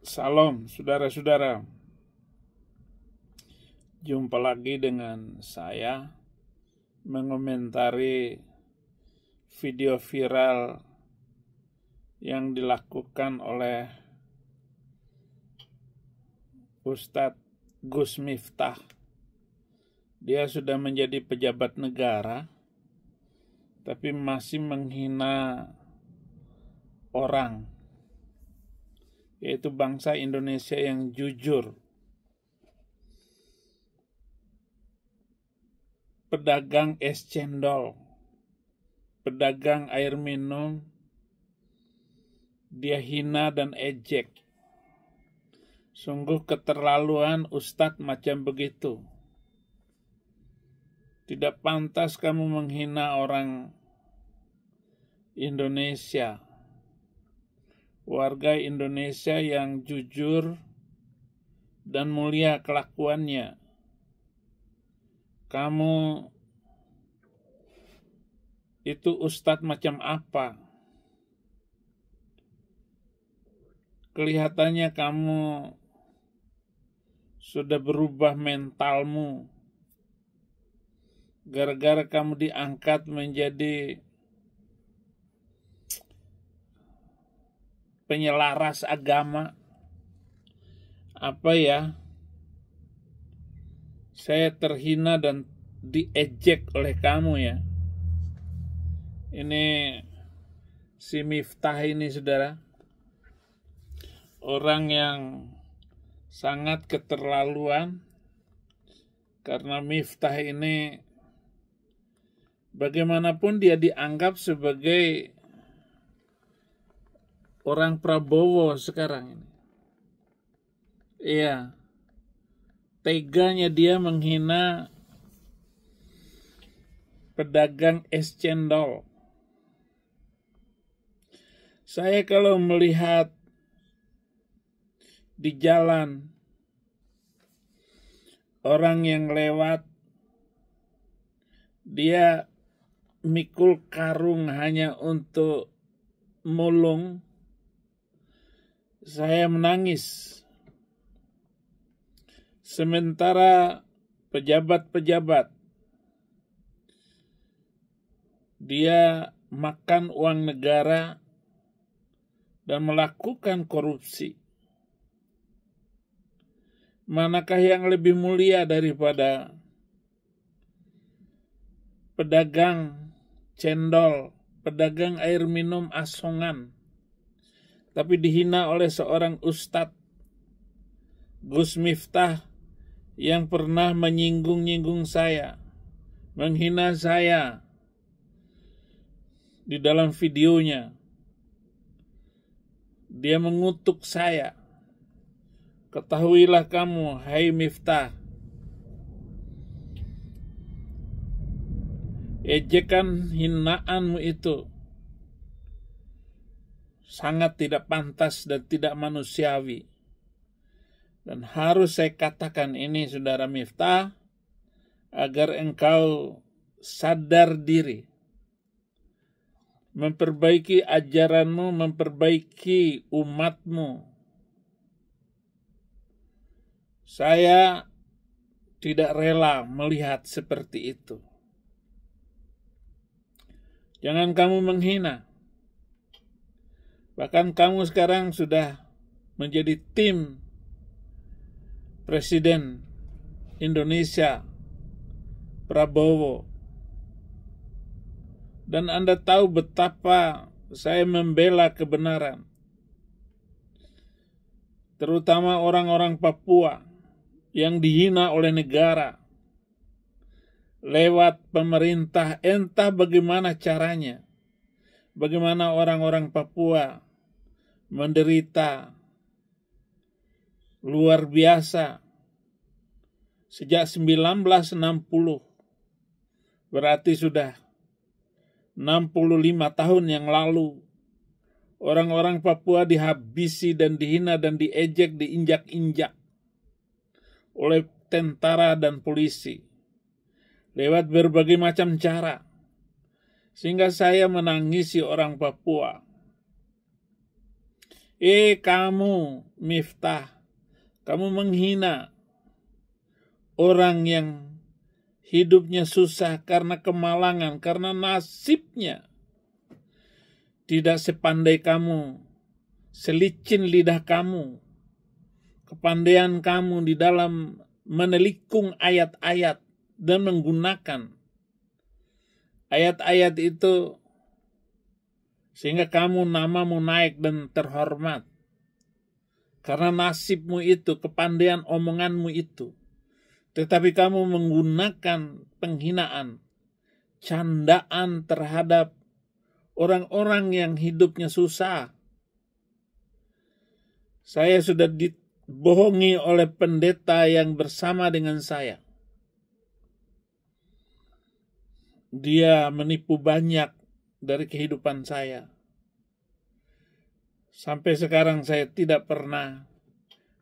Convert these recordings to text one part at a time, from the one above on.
Salam saudara-saudara, jumpa lagi dengan saya mengomentari video viral yang dilakukan oleh Ustadz Gus Miftah. Dia sudah menjadi pejabat negara, tapi masih menghina orang, yaitu bangsa Indonesia yang jujur. Pedagang es cendol, pedagang air minum, dia hina dan ejek. Sungguh keterlaluan Ustadz macam begitu. Tidak pantas kamu menghina orang Indonesia, warga Indonesia yang jujur dan mulia kelakuannya. Kamu itu ustadz macam apa? Kelihatannya kamu sudah berubah mentalmu gara-gara kamu diangkat menjadi penyelaras agama. Apa ya? Saya terhina dan diejek oleh kamu ya. Ini si Miftah ini, saudara, orang yang sangat keterlaluan, karena Miftah ini bagaimanapun dia dianggap sebagai orang Prabowo sekarang ini. Iya, teganya dia menghina pedagang es cendol. Saya kalau melihat di jalan orang yang lewat, dia mikul karung hanya untuk mulung, saya menangis. Sementara pejabat-pejabat, dia makan uang negara dan melakukan korupsi. Manakah yang lebih mulia daripada pedagang cendol, pedagang air minum asongan, tapi dihina oleh seorang ustadz Gus Miftah yang pernah menyinggung-nyinggung saya, menghina saya di dalam videonya. Dia mengutuk saya. Ketahuilah kamu, hai Miftah, ejekan hinaanmu itu sangat tidak pantas dan tidak manusiawi. Dan harus saya katakan ini, saudara Miftah, agar engkau sadar diri, memperbaiki ajaranmu, memperbaiki umatmu. Saya tidak rela melihat seperti itu. Jangan kamu menghina. Bahkan kamu sekarang sudah menjadi tim Presiden Indonesia Prabowo. Dan Anda tahu betapa saya membela kebenaran, terutama orang-orang Papua yang dihina oleh negara lewat pemerintah. Entah bagaimana caranya, bagaimana orang-orang Papua menderita luar biasa sejak 1960, berarti sudah 65 tahun yang lalu. Orang-orang Papua dihabisi dan dihina dan diejek, diinjak-injak oleh tentara dan polisi lewat berbagai macam cara, sehingga saya menangisi orang Papua. Kamu Miftah, kamu menghina orang yang hidupnya susah karena kemalangan, karena nasibnya tidak sepandai kamu, selicin lidah kamu, kepandaian kamu di dalam menelikung ayat-ayat dan menggunakan ayat-ayat itu sehingga kamu namamu naik dan terhormat. Karena nasibmu itu, kepandaian omonganmu itu. Tetapi kamu menggunakan penghinaan, candaan terhadap orang-orang yang hidupnya susah. Saya sudah dibohongi oleh pendeta yang bersama dengan saya. Dia menipu banyak dari kehidupan saya. Sampai sekarang saya tidak pernah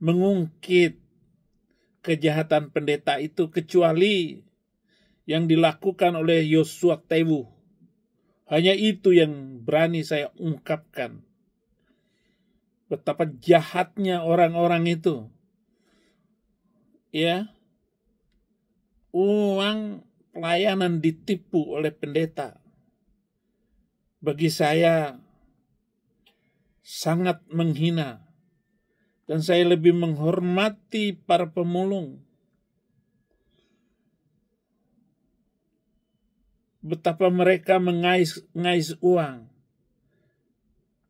mengungkit kejahatan pendeta itu kecuali yang dilakukan oleh Yosua Tewu. Hanya itu yang berani saya ungkapkan. Betapa jahatnya orang-orang itu. Ya. Uang pelayanan ditipu oleh pendeta. Bagi saya sangat menghina. Dan saya lebih menghormati para pemulung. Betapa mereka mengais uang.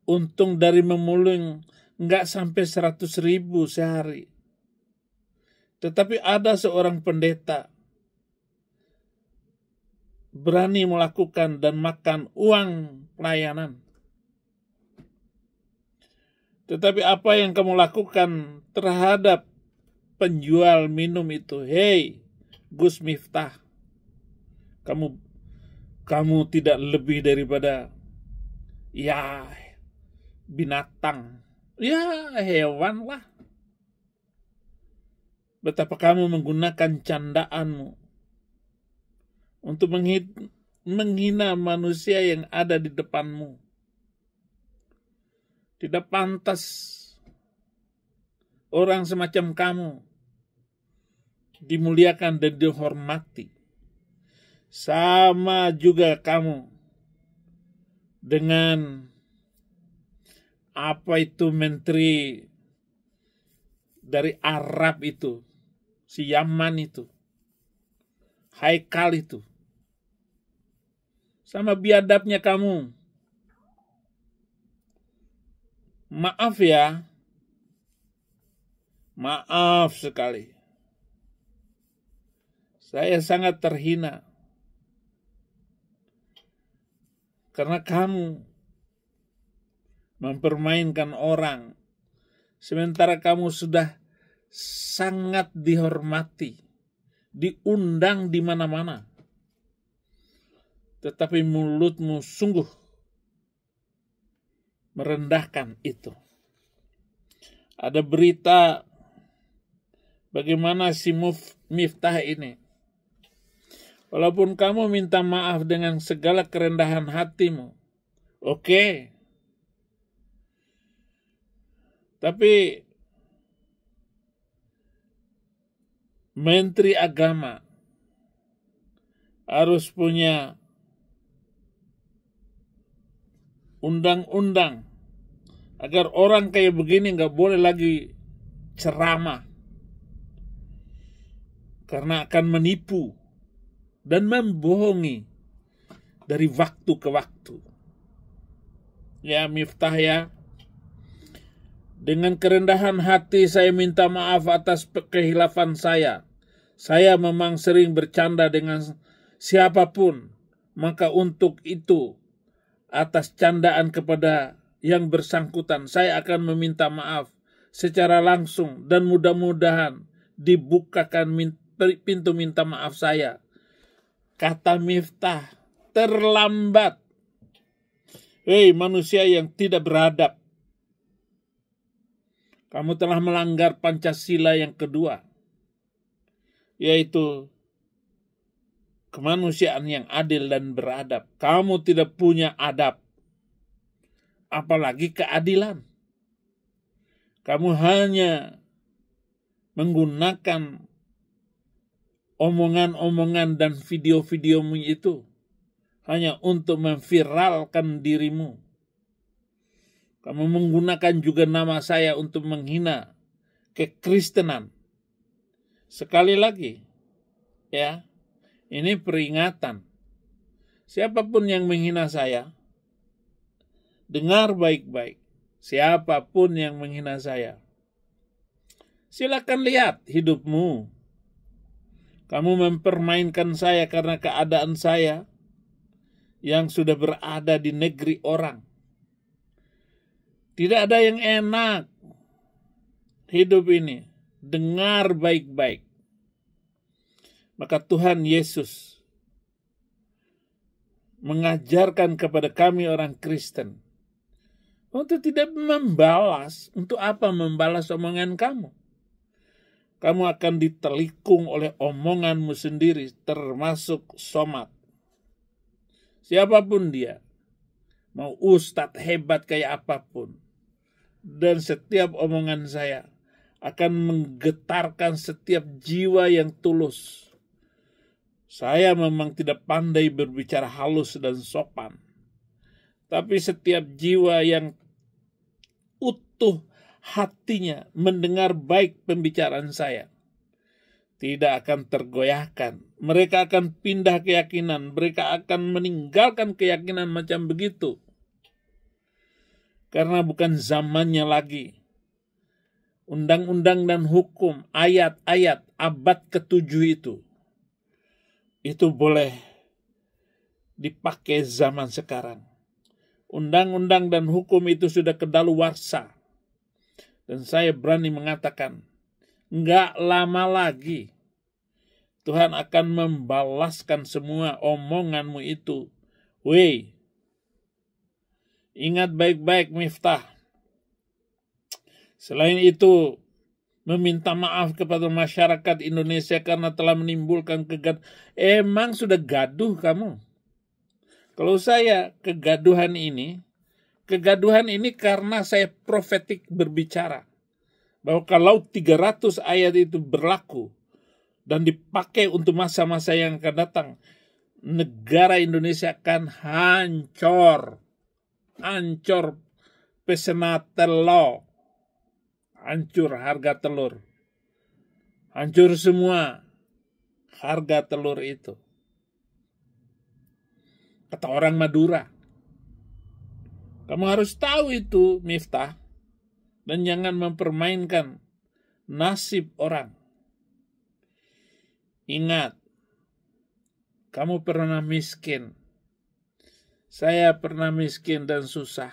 Untung dari memulung enggak sampai 100.000 sehari. Tetapi ada seorang pendeta berani melakukan dan makan uang pelayanan. Tetapi apa yang kamu lakukan terhadap penjual minum itu? Hei, Gus Miftah, kamu tidak lebih daripada binatang, hewan lah. Betapa kamu menggunakan candaanmu untuk menghina manusia yang ada di depanmu. Tidak pantas orang semacam kamu dimuliakan dan dihormati. Sama juga kamu dengan menteri dari Arab itu, si Yaman itu, Haikal itu. Sama biadabnya kamu. Maaf ya, maaf sekali. Saya sangat terhina. Karena kamu mempermainkan orang. Sementara kamu sudah sangat dihormati. Diundang di mana-mana. Tetapi mulutmu sungguh merendahkan itu. Ada berita bagaimana si Miftah ini. Walaupun kamu minta maaf dengan segala kerendahan hatimu. Oke. Tapi Menteri Agama harus punya undang-undang agar orang kayak begini nggak boleh lagi ceramah karena akan menipu dan membohongi dari waktu ke waktu. Ya Miftah ya, dengan kerendahan hati saya minta maaf atas kehilafan saya. Saya memang sering bercanda dengan siapapun, maka untuk itu atas candaan kepada yang bersangkutan, saya akan meminta maaf secara langsung dan mudah-mudahan dibukakan pintu minta maaf saya. Kata Miftah, terlambat. Hei manusia yang tidak beradab. Kamu telah melanggar Pancasila yang kedua, yaitu kemanusiaan yang adil dan beradab. Kamu tidak punya adab, apalagi keadilan. Kamu hanya menggunakan omongan-omongan dan video-videomu itu hanya untuk memviralkan dirimu. Kamu menggunakan juga nama saya untuk menghina kekristenan. Sekali lagi, ya, ini peringatan. Siapapun yang menghina saya, dengar baik-baik. Siapapun yang menghina saya, silakan lihat hidupmu. Kamu mempermainkan saya karena keadaan saya yang sudah berada di negeri orang. Tidak ada yang enak hidup ini. Dengar baik-baik. Maka Tuhan Yesus mengajarkan kepada kami orang Kristen untuk tidak membalas. Untuk apa membalas omongan kamu? Kamu akan ditelikung oleh omonganmu sendiri, termasuk somat. Siapapun dia, mau ustadz hebat kayak apapun, dan setiap omongan saya akan menggetarkan setiap jiwa yang tulus. Saya memang tidak pandai berbicara halus dan sopan, tapi setiap jiwa yang utuh hatinya mendengar baik pembicaraan saya tidak akan tergoyahkan. Mereka akan pindah keyakinan, mereka akan meninggalkan keyakinan macam begitu. Karena bukan zamannya lagi. Undang-undang dan hukum, ayat-ayat abad ke-7 itu boleh dipakai zaman sekarang. Undang-undang dan hukum itu sudah kedaluwarsa. Dan saya berani mengatakan, enggak lama lagi Tuhan akan membalaskan semua omonganmu itu. Weh, ingat baik-baik Miftah. Selain itu, meminta maaf kepada masyarakat Indonesia karena telah menimbulkan kegaduhan. Emang sudah gaduh kamu? Kalau saya kegaduhan ini karena saya profetik berbicara. Bahwa kalau 300 ayat itu berlaku dan dipakai untuk masa-masa yang akan datang, negara Indonesia akan hancur. Hancur pesenat telur. Hancur harga telur. Hancur semua harga telur itu. Kata orang Madura. Kamu harus tahu itu, Miftah. Dan jangan mempermainkan nasib orang. Ingat, kamu pernah miskin. Saya pernah miskin dan susah.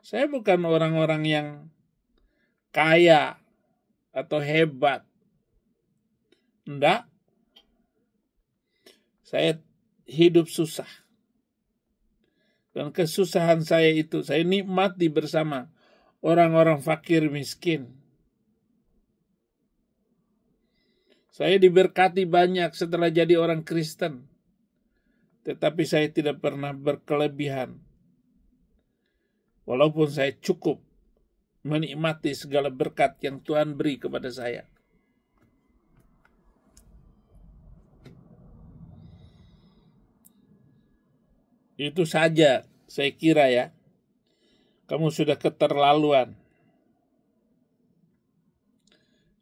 Saya bukan orang-orang yang kaya atau hebat. Enggak. Saya hidup susah. Dan kesusahan saya itu, saya nikmati bersama orang-orang fakir miskin. Saya diberkati banyak setelah jadi orang Kristen. Tetapi saya tidak pernah berkelebihan. Walaupun saya cukup menikmati segala berkat yang Tuhan beri kepada saya. Itu saja saya kira ya. Kamu sudah keterlaluan.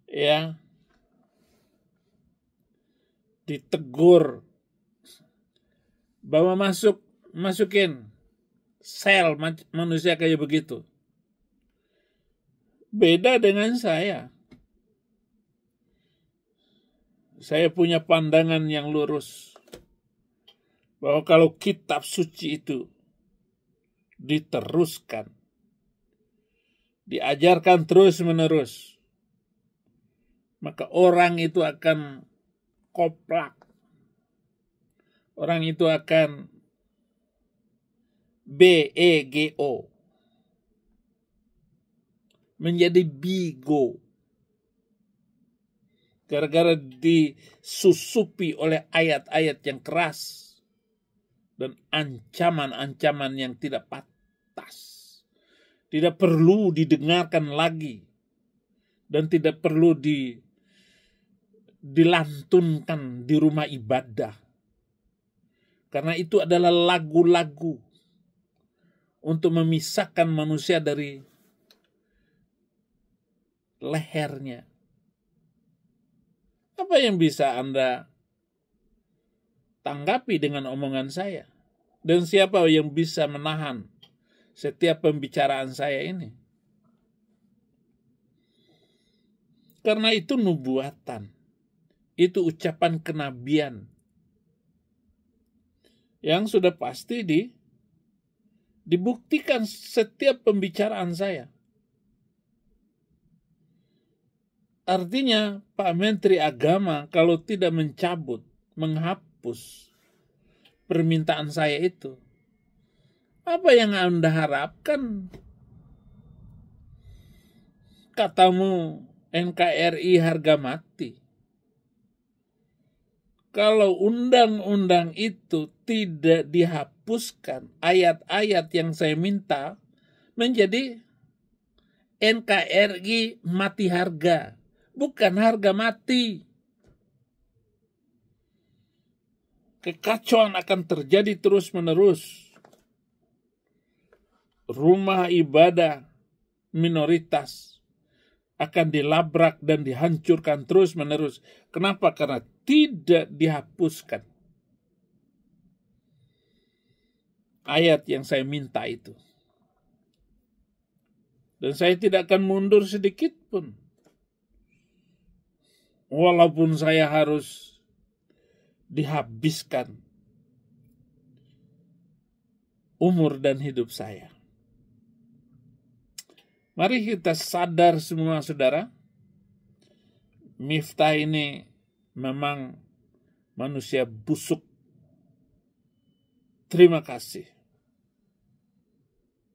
Ya. Ditegur. Bahwa masukin sel manusia kayak begitu. Beda dengan saya. Saya punya pandangan yang lurus. Bahwa kalau kitab suci itu diteruskan, diajarkan terus-menerus, maka orang itu akan koplak. Orang itu akan BEGO. Menjadi bigo. Gara-gara disusupi oleh ayat-ayat yang keras. Dan ancaman-ancaman yang tidak pantas. tidak perlu didengarkan lagi dan tidak perlu dilantunkan di rumah ibadah. Karena itu adalah lagu-lagu untuk memisahkan manusia dari lehernya. Apa yang bisa Anda tanggapi dengan omongan saya? Dan siapa yang bisa menahan setiap pembicaraan saya ini? Karena itu nubuatan. Itu ucapan kenabian yang sudah pasti dibuktikan setiap pembicaraan saya. Artinya Pak Menteri Agama kalau tidak mencabut, menghapus permintaan saya itu, apa yang Anda harapkan? Katamu NKRI harga mati. Kalau undang-undang itu tidak dihapuskan, ayat-ayat yang saya minta menjadi NKRI mati harga. Bukan harga mati. Kekacauan akan terjadi terus-menerus. Rumah ibadah minoritas akan dilabrak dan dihancurkan terus-menerus. Kenapa? Karena tidak dihapuskan ayat yang saya minta itu. Dan saya tidak akan mundur sedikit pun. Walaupun saya harus dihabiskan umur dan hidup saya. Mari kita sadar semua saudara, Miftah ini memang manusia busuk. Terima kasih